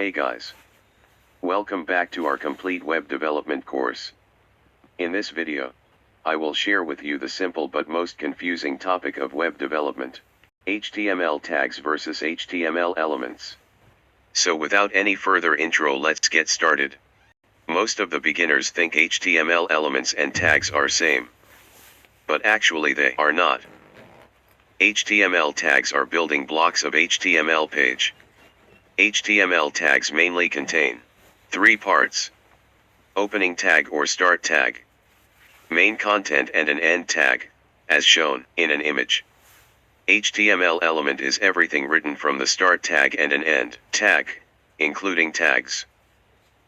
Hey guys. Welcome back to our complete web development course. In this video, I will share with you the simple but most confusing topic of web development: HTML tags versus HTML elements. So without any further intro, let's get started. Most of the beginners think HTML elements and tags are same. But actually they are not. HTML tags are building blocks of HTML page. HTML tags mainly contain 3 parts: opening tag or start tag, main content, and an end tag, as shown in an image. HTML element is everything written from the start tag and an end tag, including tags.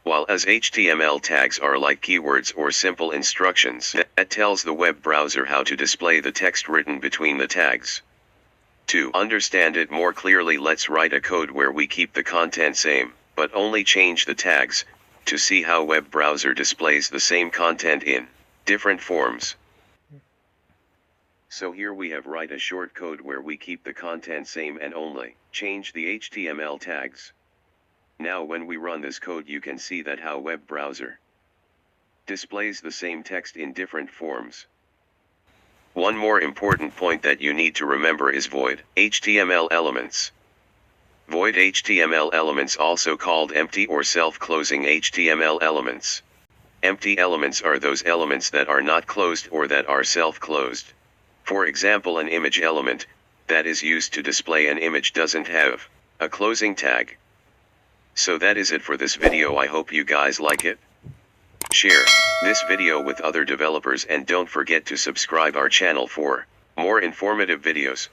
While as HTML tags are like keywords or simple instructions that tells the web browser how to display the text written between the tags. To understand it more clearly, let's write a code where we keep the content same, but only change the tags, to see how web browser displays the same content in different forms. So here we have write a short code where we keep the content same and only change the HTML tags. Now when we run this code, you can see that how web browser displays the same text in different forms. One more important point that you need to remember is void HTML elements. Void HTML elements, also called empty or self-closing HTML elements. Empty elements are those elements that are not closed or that are self-closed. For example, an image element that is used to display an image doesn't have a closing tag. So that is it for this video. I hope you guys like it. Share this video with other developers and don't forget to subscribe our channel for more informative videos.